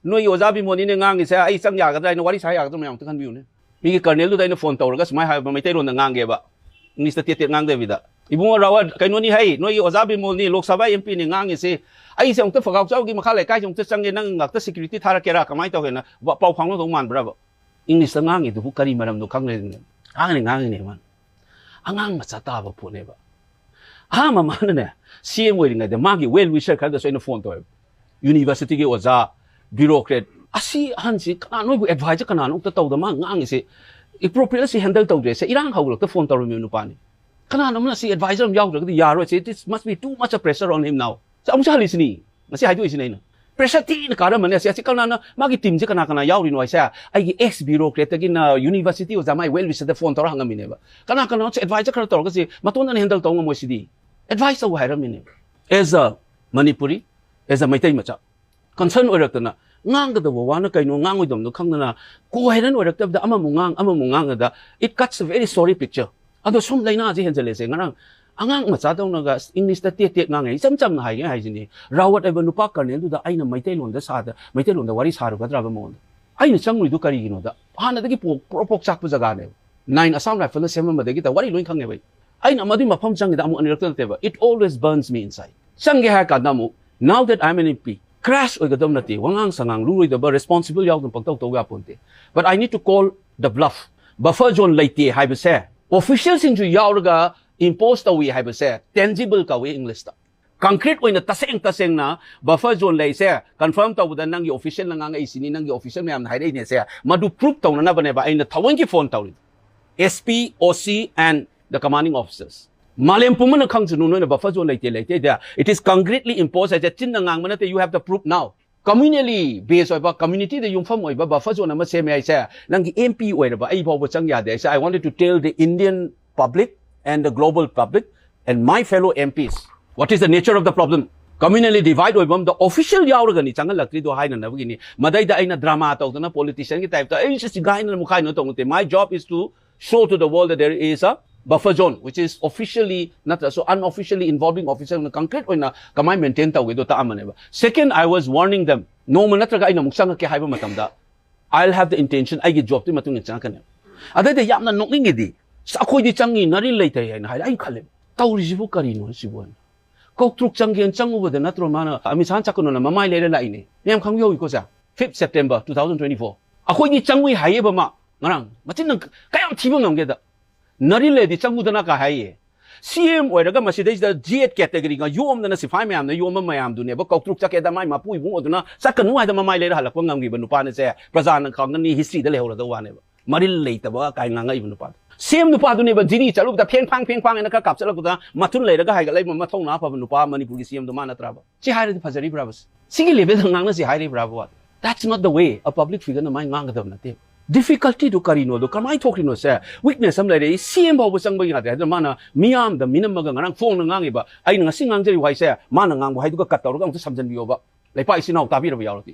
noi oza bi moni ne ngange sa ai sang ya ga dai no wari sa ya ga mayam kan biu ne. Mi Colonel do dai no phone taw ga smai ha mai tai ron na ngange ba. English ta tet ngang de vida. Ibo rawat kai no ni hai noi oza bi moni Lok Sabha MP ne ngange se ai se ong ta phobak choi gi makha lai kai jong ta changi nang ngak ta security thara kera kamai taw he na pau phang no dong man bra ba. English ngang itu kari maram do kang le ngang ne man angang ma chata ba phone ba ha ma man ne CM wei ngai de magi well wisher kha da so in phone to university ge oza bureaucrat asi hansi kana noi bu advisor kana no ta taw da ma ngang se appropriately handle taw de se irang haw lo ta phone taw mi nu pa ni kana no na si advisor am yaw da ya ro se this must be too much pressure on him now sa ang sa lisni ngasi hai du isini na pressure ti na kara man siya si kana na magi team je kana yaw rin wa siya ai ex bureaucrat gi na university o zamai well wisher the phone taw hangam ne ba kana advisor kara taw kasi matun na handle taw mo sidi advice wa hairam ne as a Manipuri as a Maitai macha concern oirak na ngang da wa na kaino ngang oidom no khang na ko hairan oirak da ama mungang da it cuts a very sorry picture ado sum laina ji henjale se ngarang angang macha dong na ga English ta tet ngang ai cham na hai jini rawat ai nupa Colonel du da aina Maitai lon da sa da Maitai lon da wari saru ga dra ba mo aina changui du kari gino da hana da gi propok chak pu jaga ne 9 Assam rifle sem ma da gi da wari loin khang ne bai aina madi mafam chang da amu anirak te ba it always burns me inside change ha ka da mu now that I'm an MP crash oi ga dom na ti wangang sangang lu da ba responsible yaw dum pagtaw to ga ponte but I need to call the bluff buffer zone laiti hai ba se officials in ju yaw ga imposed away hai ba se tangible ka we English ta concrete oina taseng na buffer zone lai se confirm taw da nang official na nga isini nang official myam hai dei ne se madu proof taw na ba ne ba aina thawang ki phone taw SP OC and the commanding officers malem pumana khang chunu no buffer zone laite there it is concretely imposed as a chin ngang manate you have the proof now communally based oiba community the yumfam oiba buffer zone ama se me ai se nang MP oiba ai baw chang ya de I wanted to tell the Indian public and the global public and my fellow MPs what is the nature of the problem communally divide oibam the official yaurga ni changal lakri do haina na bugini madai da aina drama ta na politician ki type ta ai just gain na mukhai no tongte my job is to show to the world that there is a buffer zone which is officially not so unofficially involving official in concrete oina kamai maintain ta do ta amane ba second I was warning them no manatra aina muksang ke haiba matam da I'll have the intention I get job ti matung ni chang kan ada de yamna nokning gi sa khoi di changi nari leitai haina hai ai khale tauri jibu kari no sibuan kok truk changian changu bode natro mana ami san chakuno na mamai lele lai ne mem khang yo ko sa 5th September 2024 akhoi ni changui haye ba ma ngarang machin nang kayam thibam ngam ge da nari le di changu da na ka haye CM oiraga masidai da G8 category ga yom na sifai mayam na yom mayam du ne ba kok truk chake da mai mapui bu oduna sakanu ai da mamai le halak ngam gi ba nupa ne se praja na khang ni history da le hola da wa ne ba maril le ta ba kai nganga ibnu pa CM nupa du ne ba jini chalu da pheng phang ena ka kap chala ku da matun le ga hai ga lai ma thong na pa nupa Manipur gi CM du ma na tra ba chi hai ri phajari bra ba sigi level ngang na si hai ri bra ba that's not the way a public figure na mai ngang da na te difficulty to karino do kamai thokino se weakness am lai CM ba bu sang ba ya da mana miam da minam ga ngang phone na ngang ba ai nga sing ngang jeri wai se mana ngang ba hai du ka kat taw ga samjan bi ba lai pa isinau ta bi ra ba yaw ti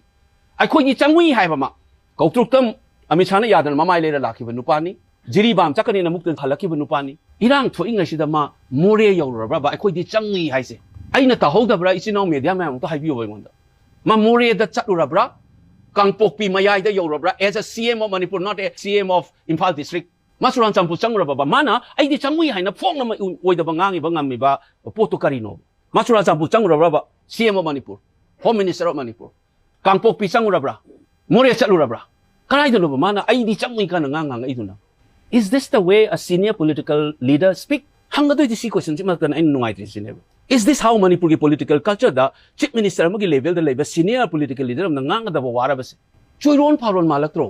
ai khoi ni changwi hai ba ma kau truk tam ami chana yadan mamai le la ki ba nupa ni jiri bam chakani na mukten khalaki ba nupa ni irang tho inga sida ma more yaw ra ba ai khoi di changi hai se ai na ta hoda bra isinau media ma to hai bi ba ngon da ma more da chat ra bra Kangpokpi mayai da yorobra as a CM of Manipur not a CM of Imphal district masuran champu changra ba mana ai di changui haina phong na oi da bangangi bangami ba poto karino masuran champu changra ba CM of Manipur Home Minister of Manipur Kangpokpi changra bra more chalura bra kanai da no mana ai di changui kana ngang iduna is this the way a senior political leader speak hanga do si question ma kan ai nungai tri sine is this how Manipur ki political culture da chief minister magi level da level senior political leader am ngang da wara bas chuiron pharon malak tro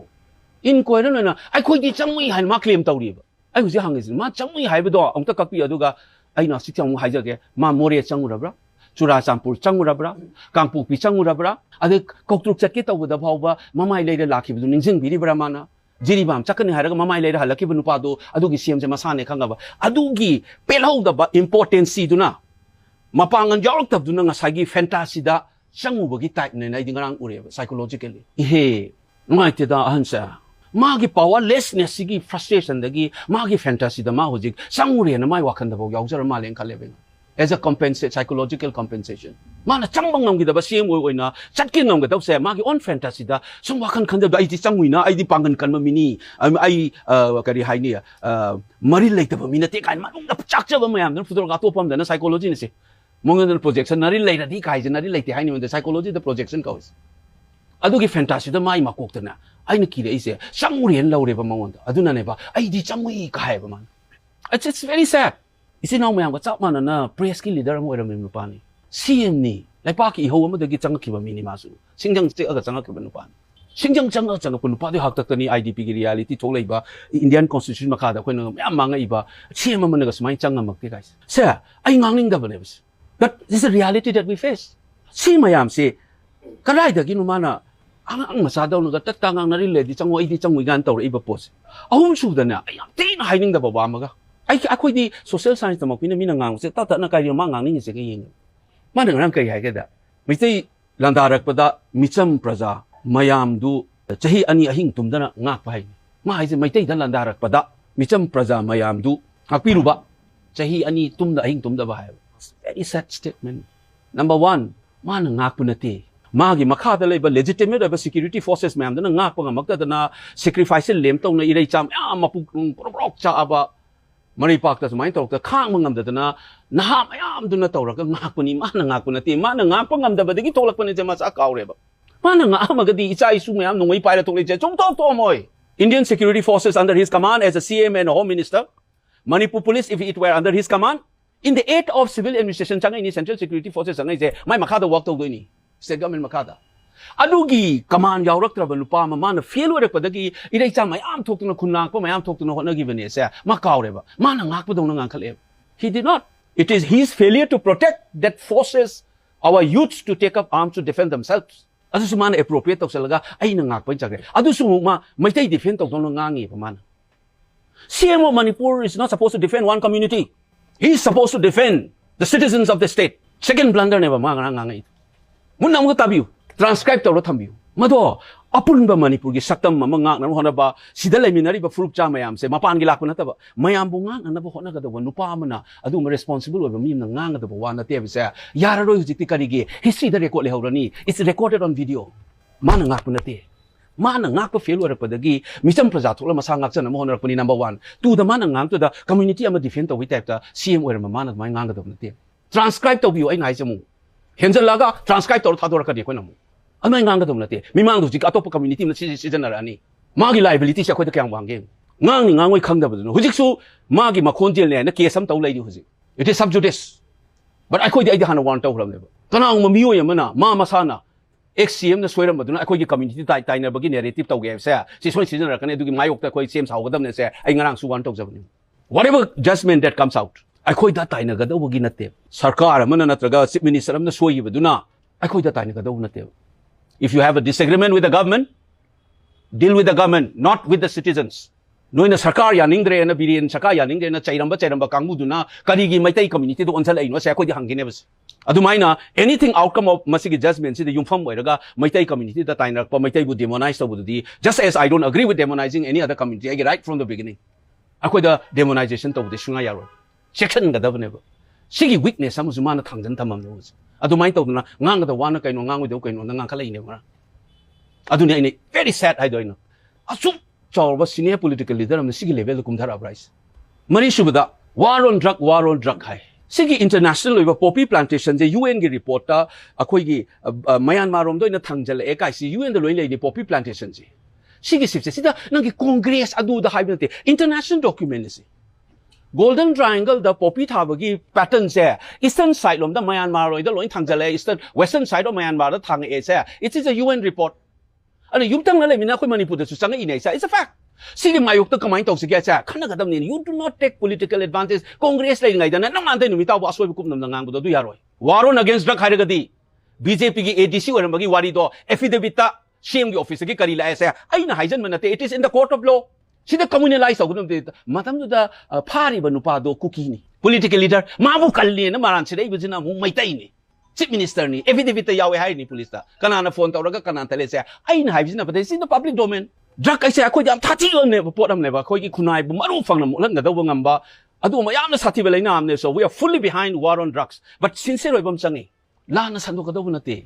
inquiry na ai khoi di changui han ma claim tawri ba ai hu ji hangis ma changui hai ba do ong ta kakpi aduga ai na si chang hai ja ge ma more changura bra chura champur changura bra kangpu pi changura bra ade koktruk chat ke taw da phawba mamai leida lakhi bu ningsing biri bra mana jiri bam chakani haraga mamai leida halaki bu nupa do adugi cm je masane khanga ba adugi pelhau da ba importance si duna mapangan jawak tab duna nga sagi fantasy da changu bagi type ne nai dingarang ure psychologically he ngai te da hansa magi powerlessness sigi frustration dagi magi fantasy da ma hojik sangure na mai wakhan da bo yawjar ma leng khale as a compensate psychological compensation mana changbang ngam gi da ba cm oi na chatkin ngam ga da se magi on fantasy da sung wakhan khan da ai ti changui na ai di pangan kan ma mini ai kari hai ni mari lai ta ba mina te kan ma da chakcha ba mayam da futur ga to pam da na psychology ni se mongal projection nari lai da di kai je nari lai te hai ni the psychology the projection goes adugi fantasy da mai ma kok ta na ai na ki re ise sangurian laure ba mawon da aduna ne ba ai di changui kai ba man it's very sad isi naw mayam ga chap man na press ki leader mo ram nu pa ni cm ni lai pa ki ho ma da gi chang ki ba mini ma su singjang che aga chang ki ba nu pa singjang chang ku nu pa de hak tak ni idp ki reality thok lai ba indian constitution ma kha da khoi na ya ma nga i ba cm ma na ga smai chang mak ti guys se ai ngang ning da ba ne but this is a reality that we face si mayam se karai da gi nu ma na ang masa daw no tat tangang na rin le di changoi di changoi gan taw iba pos ahum su da na ay tin hiding da baba maga ai akoy di social science ma pina mina ngang se ta na kai ma ngang ni se ke yin ma na rang kai hai ke da mi sei landarak pada micham praja mayam du chahi ani ahing tum da na ngak pai ma hai se mai tei da landarak pada micham praja mayam du hakpi ru ba chahi ani tum da ahing tum da ba hai very sad statement number 1 ma na ngak punate magi makha da leba legitimate aba security forces ma'am da ngak pa ngamak da na sacrifice lem tong na irei cham ya mapu prok cha aba mari pak ta sumai tok ta khang mangam da na na mayam du na tawra ka ngak puni ma na ngak puna ti ma na ngak pa ngam da ba digi tolak pa ni jama sa kaw re ba ma na ngak ma ga di icha isu mayam nongoi pai la tok le je chong tok to moi Indian security forces under his command as a CM and a home minister Manipur police if it were under his command in the 8 of civil administration changai ni central security forces changai je mai makha da work to do ni state government makada adugi command yawrak traba nupa ma na fail ore padagi irei cha mayam thokna khunnak pa mayam thokna hona gi bane se ma kawre ba ma na ngak pa dong na ngak khale he did not it is his failure to protect that forces our youths to take up arms to defend themselves adu su man appropriate tok salaga ai na ngak pa chagre adu su ma maitai defend tok dong ngangi pa man CM of Manipur is not supposed to defend one community he is supposed to defend the citizens of the state second blunder ne ba ma ngangai munna mo tabiu transcribe tawro thambiu mado apunba manipur gi saktam ma ngak na hona ba sida leminari ba furup cha mayam se mapan gi lakuna ta ba mayam bu ngak na ba hona ga da nupa amana adu ma responsible wa mi na ngang da ba wa na te ba se yara ro hujik ti kari gi history da record le hawrani it's recorded on video ma na ngak na te ma na ngak pa fail wa pa da gi misam praja thula ma sa ngak cha na mo hona pa ni number 1 tu da ma na ngang to da community ama defend to wi type ta cm wa ma na ma ngang ga da na te transcribe to biu ai ngai chamu henjalaga transcribe tor thador ka de ko namu amai ngang ga dum late mimang du ji atop community na season arani magi liability se khoi da kyang wangge ngang ni ngang oi khang da bu hujik su magi makhon jel ne na case am taw lai di hujik it is sub judice but I khoi di ai hana wan taw ram ne ba kana ma miyo yamana ma masana XCM na soiram baduna I khoi gi community tai na bagi narrative taw ge se si soi season ra kan du gi mayok ta khoi CM saw ga dam ne se ai ngarang su wan taw jabni whatever judgment that comes out akhoi da tai na ga daw gi nate sarkar amana natraga chief minister amna soi baduna akhoi da tai na ga daw nate if you have a disagreement with the government deal with the government not with the citizens noina sarkar ya ningre na Biren sarkar ya ningre na chairamba kangmu duna kari gi maitai community do onsal ai no se akhoi di hangine bas adumaina anything outcome of masigi judgment si the yumpham oiraga maitai community da tai na pa maitai bu demonize to bududi just as I don't agree with demonizing any other community I get right from the beginning akhoi da demonization to bu sunga yaro section ga dabne ba sigi weakness amu zuma na thangjan tamam no adumai to na ngang da wana kaino ngang do kaino na ngang khalai ne ma aduni ai very sad I do ino asu chawba senior political leader am sigi level kum dhara price mari subada war on drug hai sigi international over poppy plantation je UN gi report ta akhoi gi Myanmar rom do ina thangjal e kai si UN da loi lei poppy plantation ji sigi sip sida nang congress adu da haibate international document si Golden Triangle the poppy thabagi pattern se eastern side lom da Myanmar roi da loi thangjale eastern western side of Myanmar da thang e se it is a UN report อันนี้ยุบตั้งนั่นเลยมีนะคนมันนี่พูดแต่สุดสังเกตในใช่ it's a fact สิ่งที่มายุบตั้งก็ไม่ต้องสิ่งแก่ใช่ขณะกันตอนนี้ you do not take political advantage คอนเกรสเลยยังไงแต่นั่นมันแต่หนุ่มตาว่าสวยบุกน้ำนางบุตรดูยารอย war on against drug ใครก็ดี BJP की ADC วันเมื่อกี้วารีตัว affidavit ตา CM की office की करी लायाใช่ไอ้น่ะไฮเจนมันนั่นit is in the court of law สิ่งที่ communalize เอาคุณต้องมาทำตัวพาริบันุปาโดคุกี้นี่ political leader มาบุกกันเลยนะมารันเสด็จไปจีน่ะมุงไม่ได้นี่ chief minister นี่ affidavit ยาวให้นี่ police ตาขนาดนั้น phone ตัวเราก็ขนาดนั้นเลยใช่ไอ้น่ะไฮเจนนะประเทศ in the public domain drug ไอ้ใช่คุยจำท่าที่เนี่ยพอทำเนี่ยว่าคุยกี่คุณนายบุมารู้ฟังนะมุแล้วก็ตัวงำบ่อะตัวมาย้ำนะสัตย์ไปเลยนะเนี่ย so we are fully behind war on drugs but sincerely ผมจังนี่ล้านนะสันตัวก็ตัวนั่นเอง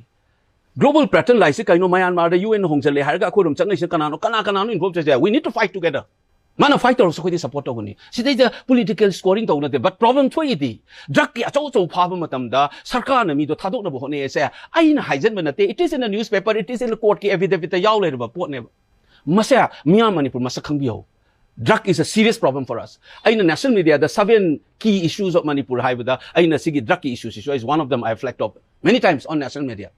global pattern ไล่สิใครโนมายันมาได้ UN หงจะเลยหาก็คุยผมจังนี่สิขนาดนั้น involved จะ we need to fight togetherมันเอา fight เราสักคนที่ support ตัวคนนี้สิ่งที่จะ political scoring ตัวนั่นเอง but problem ช่วยดี drug ที่อาจจะโจพาไปมาทำได้สังกัดเนี่ยมีตัวท้าทายนะบุคคลเนี่ยใช่ไอ้น่ะไฮเจนมันนั่นเอง it is in the newspaper it is in the court ที่ affidavit ยาวเลยหรือเปล่าพวกเนี่ยมาเสียมีอะไรมันนี่พูดมาสักครั้งเดียว drug is a serious problem for us ไอ้น่ะ national media the 7 key issues of Manipur ให้บุตรไอ้น่ะสิ่ง drug issues is one of them I have flagged up many times on national media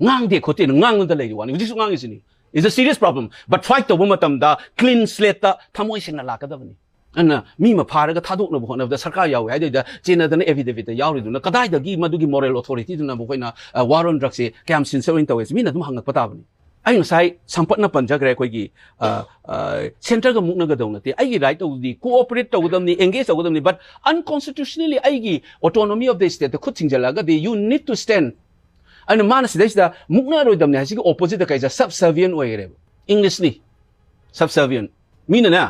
งางเด็กคนที่งางนั่นแต่เลยวันนี้วิธีงางอีสินี่ is a serious problem but fight ตัวมันทำได้ clean slate ทำให้สิ่งนั้นละก็ได้วันนี้อันน่ะมีมาพาแล้วก็ท้าทายนะบุคคลนะสังกัดยาวให้เดี๋ยวเจนนั่น affidavit ยาวเลยดูนะก็ได้เดี๋ยวมาดูกี่ moral authority ดูนะบุคคลนะ war on drugs แกม sincere ตัวเองมีนะทุกหังกับปะตาวันนี้ไอ้หนุ่มชายสัมพันธ์นับปัญจกระไรคุยกี่เซ็นเตอร์ก็มุกนักกระดงนั่นที่ไอ้กี่ไรตัวดี cooperate ตัวดำนี่ engage ตัวดำนี่ but unconstitutionally ไอ้กี่ autonomy of the state แต่คุดจริงจังแล้วก็ดี you need to stand อันนั้นมาสิได้สิได้มุกนักโดยดำนี่ให้สิ่ง opposite ก็จะ subservient ไว้เลย English นี่ subservient มีนะเนี่ย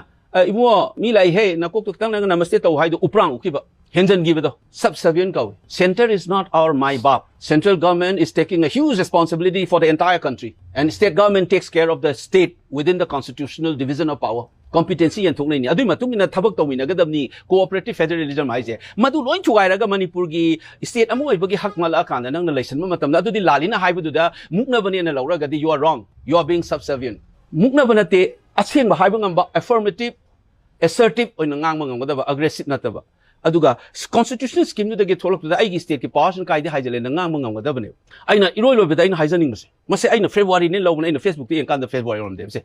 อีมัวมีอะไรให้นักกุกตั้งนั้นก็นำมาเสด็จตัวให้ดูอุปรังอุคิบะเห็นจันกี่ตัว subservient เขา Center is not our my bab Central government is taking a huge responsibility for the entire country and state government takes care of the state within the constitutional division of power competency ยันทุกในนี้อดีมาทุกนี้ทับกตัวนี้ก็ดำนี้ cooperative federalism หมายเสียมาดูล้วนช่วยแล้วก็มณิปุรกี state อมั่วอีกฮักมาละกันนั่งในเลชั่นมาทำแล้วดูดิลาลินะให้ไปดูด้มุกนับวันนี้นั่นเราเรียกกัน you are wrong you are being subservient มุกนับวันนี้อาเซียนบ่ให้บ่งำบ่ affirmative assertive โอ้ยนั่งบ่งำก็ได้บ่ aggressive นั่นแต่บ่อะดูก็ constitutional scheme นี่เด็กทั่วโลกตัวไอ้กี่ state ที่ power ใครที่ให้จะเล่นนั่งบ่งำก็ได้บ่เนี่ยไอ้น่ะอีโร่ไปได้ไอ้น่ะให้จะนิ่งมั้ยมาเสียไอ้น่ะ February นี่เราไอ้น่ะ Facebook ที่เองกัน February นั่นเด้อเสีย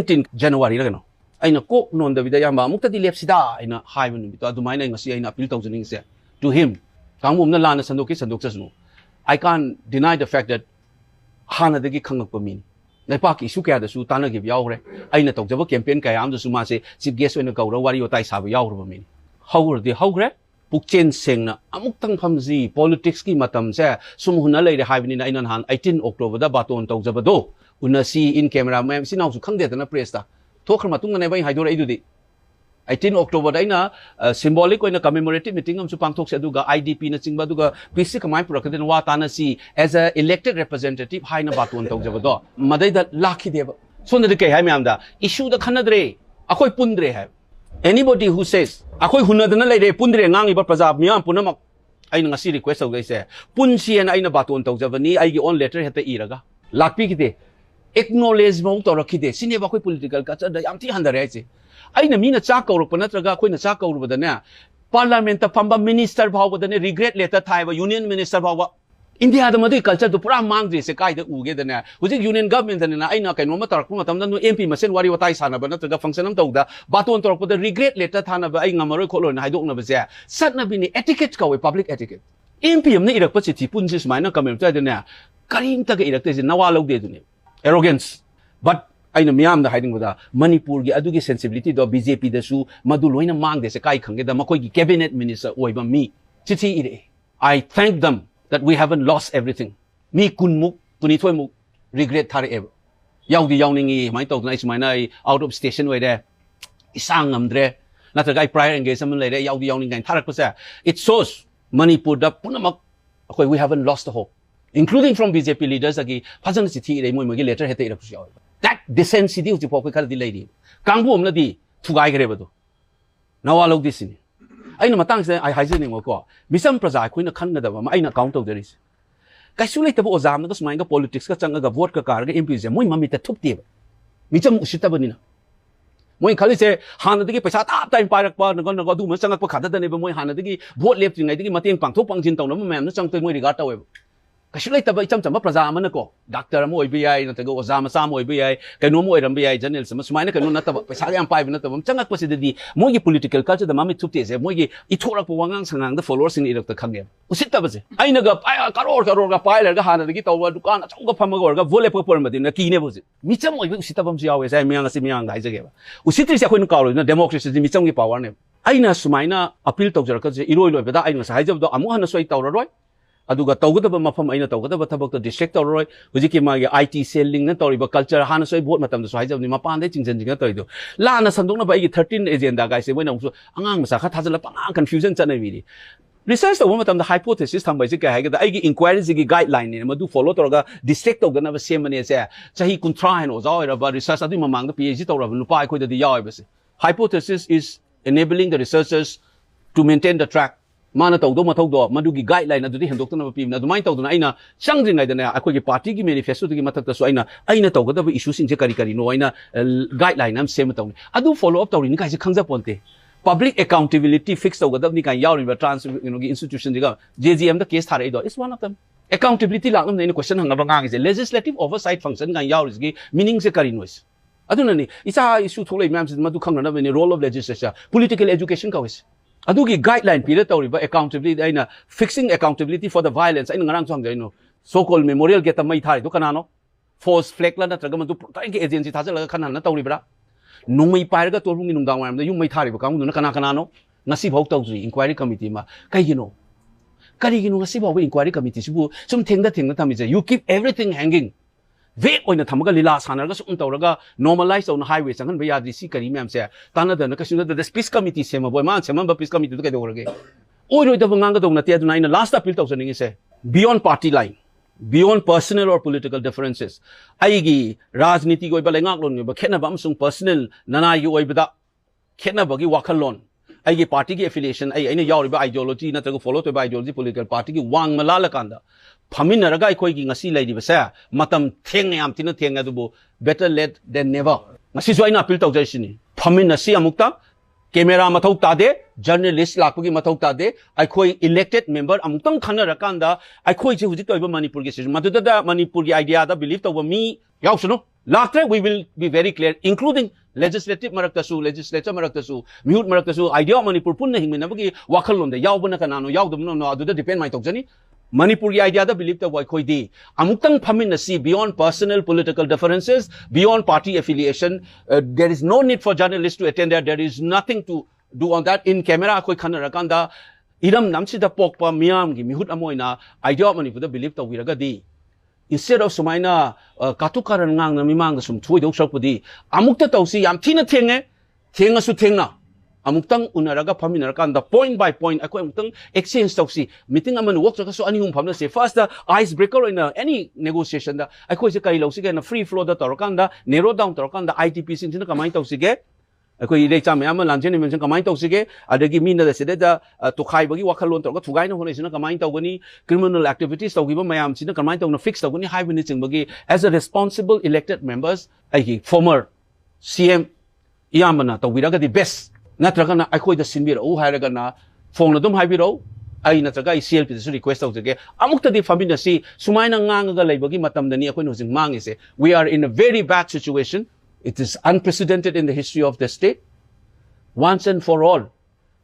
17 January แล้วกันเนาะไอ้น่ะโกนอนเดวิดยังบ่มุกตะดิเล็บสิดาไอ้น่ะให้มันนี่ตัวดูไม่ไอ้น่ะสิไอ้น่ะ appeal ตัวจะนิ่งเสีย to him กังมุมนั่นลานะสันโดษสันโดษจะสนุ I can't deny the fact that หานะเด็กขังกับปมินในภาคอิสุแก่เดสูตานะกิบยาวเลยไอ้น่ะตกจะว่าแคมเปญแก่ยามเดสูมาเสียสิบเกสเวนกับเราวาริโอไตสาวยาวรู้ปมิน how are they how great ปุกเชนเซงนะอามุกตั้งพัมซี politics กี่มาทำเสียสมมุตินั่นเลยเดี๋ยวให้วันนี้นะไอ้นั่นหัน18 October ได้บาตอนตกจะบดโดอุณสี in camera แม่สิน้องสุขังเดียดนะเพรสตาทุกคนมาตุ้งกันในใบให้ดูอะไรดูดิ18 October ได้นะ symbolic ไว้นะ commemorative meeting ผมสุพังทุกเสียดูกับ IDP นะจริงบ่ดูกับ PC ก็ไม่ปรากฏในว่าตานะสิ as a elected representative ให้นะบาตอนตกจะบดมาได้ดัดลักขี้เดียบส่วนเด็กให้ไม่อันดา issue เด็กขนาดเร่อะค่อยปุ่นเร่ให้ anybody who says อะค่อยหุ่นนั่นเลยเร่ปุ่นเร่งางอีบัดประจาบมีอันปุ่นนักไอ้หนังสือ request เอาไว้เสียปุ่นเสียนะไอ้นะบาตอนตกจะวันนี้ไอ้กี่ on letter ให้เตอีระกะลักพี่ขี้เดีย acknowledgement ตัวรักขี้เดียสิ่งนี้ว่าค่อย political ก็จะได้ยามที่หันได้สิไอ้เนี่ยมีน่ะจ้าเก่าหรือเปล่านะตระก้าคุยน่ะจ้าเก่าหรือเปล่าเนี่ย parliament ฟังบ่ minister พาวบ่เนี่ย regret letter ไทยว่า union minister พาวว่าอินเดียดมาด้วย culture ตัวพระมังดีเสกายเดอูเกเดเนี่ยหุ่นที่ union government เนี่ยไอ้น่ะกันว่ามาตรักมาทำนั้น MP มาเส้นวารีวาไตสานะบ่นะตระก้าฟังเส้นน้ำตกดาบาตุนตรักบ่ regret letter ท่านน่ะไอ้งามารวยโคโลนให้ดอกน่ะบ่เสียสัตว์น่ะบินี่ etiquette เขาไว้ public etiquette MP มันอิรักปัจจิปุ่นสิสมัยนั้นก็ไม่รู้จักเนี่ยกริมตะกอิรักเตจินาวาลอกเดดูเนี่ย arrogance butไอ้น่ะมีอะไรให้ดึงบ่ได้มณิปุรกีอดูกี่ sensibility ตัว BJP เดสูมาดูลอยน่ะมังเดสกายขังเกดมาคุยกี่ cabinet minister โอ้ยบ่มีชิชิอีเด I thank them that we haven't lost everything มีคุณมุกตุนี้ถ้วยมุก regret ทาร์เอฟยาวดียาวนิ่งอีไม่ตกในสมัยนั้น out of station ไว้เด้อีสร้างงำเด้น่าจะไอ้ prior engagement เลยเด้ยาวดียาวนิ่งไงทาร์ก็เสีย it shows มณิปุรดับปุ่นมักคุย we haven't lost the hope including from BJP leaders อากี้พัฒนาสิทธิเดมวยมื่อกี้ letter ให้เตอีรักผู้ชายthat decency ที่พอคุยกันดีเลยดีกังบุมนั่นดีทุกไอ้กันเลยบ่ดูน่าว่าลูกดิสินี่ไอ้น่ะมาตั้งใจไอ้หายใจหนึ่งว่าก็มิสัมประจายคุยน่ะขันน่ะแต่ว่าไอ้น่ะ count ตัวเดียวสิก็สุดเลยแต่ว่าโอ้จามนั่นก็สมัยก็ politics ก็จังก็ vote ก็การก็ MP จะมวยมันมีแต่ทุบตีบมิจะมุสิตาบันนี่นะมวยเขาเลยจะหาหน้าที่ไปชาติตายไปรักปานก็ดูเหมือนจังก็ขาดแต่ในมวยหาหน้าที่ vote เล็บจริงไงที่มาเตียงปังทุบปังจินตรงนั้นมันนั่นจังตัวมวยดีกัดตัวเว้ย Kasi lai taba icham chamba praja amana ko doctor mo OBI na tago ozama sa mo OBI kanu mo RMBI journalism sumaina kanu na taba pesa yang pai na taba changak pasi di mo gi political culture da mami chupte se mo gi ithora po wangang sangang da followers ni irok ta khangge usit taba se aina ga karor ga pai la ga hana gi tawa dukan achau ga phama ga vole po por ma din na ki ne bo se micham oi usit taba msi yawe sai miyang asi miyang dai jage ba usit ri se khoi nu kauro na democracy di micham gi power ne aina sumaina appeal tok jar ka je iroi loi ba da aina sa haijab do amu hana soi tawra roi aduga tawgadaba mafam aina tawgadaba thabak to district tawroi hujiki magi IT selling na tawriba culture hana soi vote matam do haijab ni mapan de chingjan jinga toido la na sandong na ba igi 13 agenda guys se boina su angang masa kha thajala pang confusion chana wi research to matam the hypothesis tham bai se ka haiga da igi inquiry gi guideline ni madu follow toraga district tawga na ba semane se chahi kuntra hen oza ora ba research adu mamang da PhD tawra lupa ai khoi da di yaw ba se hypothesis is enabling the researchers to maintain the track mana tawdo mathawdo madugi guideline adu di hendok na pim na dumai tawdo na aina changring ai dana akoi gi party gi manifesto gi mathak ta so aina tawga da issue sing je kari no aina guideline am same tawni adu follow up tawri ni kai je khangja ponte public accountability fix tawga da ni kai yaw ni trans gi institution diga JGM da case thare do is one of them accountability lang na ni question hanga bangang je legislative oversight function ga yaw gi meaning se kari noise aduna ni isa issue tholai myam se madu khangna na ni role of legislature political education ka wis adugi guideline pira tawriba accountability aina fixing accountability for the violence aina ngarang chang jaino so called memorial get mai thari do kanano force flag la natraga madu protect agency thajala kana na tawribra nungmai pairaga torungi nungdang wam da yum mai thari ba kamu na kana kanano ngasi bhau tawri inquiry committee ma kaigino karigino ngasi bhau inquiry committee sibu sum thengda thami je you keep everything hanging ve oina thamaga lila sanarga sum tawraga normalize on highway changan ba yadri si kari myam se tana da na kasuna da peace committee sema boy man sema ba peace committee to kai dorage oi da banga da na te aduna ina last appeal tawsaning se beyond party line beyond personal or political differences aigi rajniti goi ba lengak lon ba khena bam sung personal nana yu oi bada khena bagi wakhalon aigi party gi affiliation ai aina yaw ba ideology na tago follow to ba ideology political party gi wang malala kanda phaminaraga aikoi gi ngasi lai diba sa matam theng yam tina theng adubu better late than never ngasi so aina appeal tawjai sini phaminasi amukta camera mathau ta de journalist lakpagi mathau ta de aikoi elected member amutang khana rakanda aikoi je hujik toiba manipur gi situation maduda da manipur gi idea da believe tawba mi yausunu last we will be very clear including legislative maraktasu legislature maraktasu mute maraktasu idea manipur punna hingmena bagi wakhalon de yawbana kanano yawdumno no aduda depend mai tawjani Manipur idea da believe the koi di amukang phamin si beyond personal political differences beyond party affiliation there is no need for journalists to attend there is nothing to do on that in camera koi khana rakanda iram namsi da pokpa miam gi mihut amoina idea manipur da believe the wiraga di instead of sumaina katukaran ngang na mimang da sum thui dok sakpudi amukta tawsi yam thina thenga su thengna amutang unaraga phaminarkanda point by point akoi amutang exchange tawsi meeting aman work so ani hum phamna se first the icebreaker in any negotiation da akoi se kai losi ge na free flow da torkanda narrow down torkanda ITP sing sina kamai tawsi ge akoi ile cha mayam lanchen ni mention kamai tawsi ge adagi min da se da to khai bagi wakhalon torka thugai na hone sina kamai tawgani criminal activities tawgiba mayam sina kamai tawna fix tawgani high wini chingbagi as a responsible elected members ai former CM iyamana tawiraga the best natraga aikoi da sinbir o hairaga na phone dum haibiro ai natraga CLP su request tawjage amukta di famina si sumaina ngangaga leibagi matam dani akoi no jing mangi se we are in a very bad situation it is unprecedented in the history of the state once and for all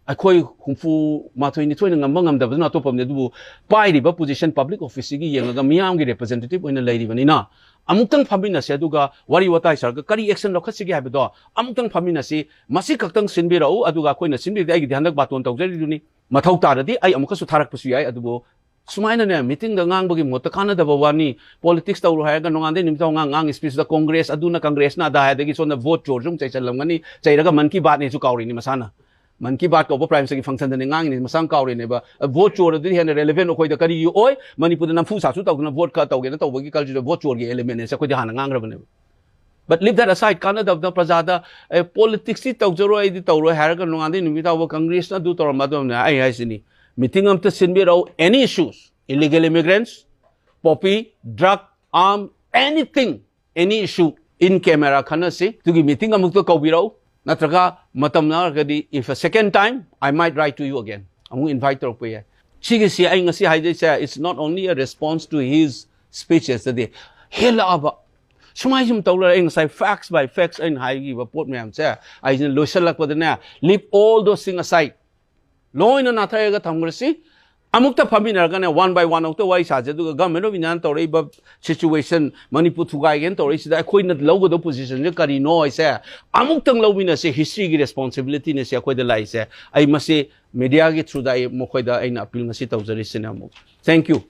akoi humfu mathoi ni thoina ngamangam da na topam ne du pai ri ba position public office gi yenga miyam gi representative oina leiri bani na amutang phamina se aduga wari watai sarga kari action lokhasigi habdo amutang phamina se masi kaktang sinbirau aduga koina sinbi ai gi dhyanak baton tawjari duni mathau taradi ai amuka su tharak pasu yai adubo sumaina ne meeting da ngang bagi mota kana da bawani politics tawru hayaga nongande nimtaw ngang speech da congress aduna congress na da hadagi so na vote chorjum chaichalamgani chairaga man ki baat ne su kawri ni masana man ki baat ko prime secretary function da ngang ni masang kawri ne ba vote chor da hen relevant okoi da kari oi manipur da namfu sa su taw na vote ka tawge na tawgi culture vote chor ge element ne sa ko da han ngang rabane but leave that aside kana da prajada politics ti tawjoro ai di tawro haraga nongande nimitaw congress na du torma do na ai sini meeting am to sinbirau any issues illegal immigrants poppy drug arm anything any issue in camera khana se to meeting am to kawbirau natraga matam na gadi if a second time I might write to you again amu invite tor pe Sigisi ay ngasi hay say it's not only a response to his speeches that hela aba sumay sum tawla ang say facts by facts and hay giba pot mayam say ay loisalak pa na leave all those things aside law in na thayaga thamgrasi amukta phaminargane one by one okta wai saje du government of inyan tawrei ba situation Manipur thugai gen tawrei sida khoi na logo the position je kari no say amuktang lobina se history gi responsibility ne se khoi da lai se ai mase media gi through da mokhoi da aina appeal ngasi tawjari sinamuk thank you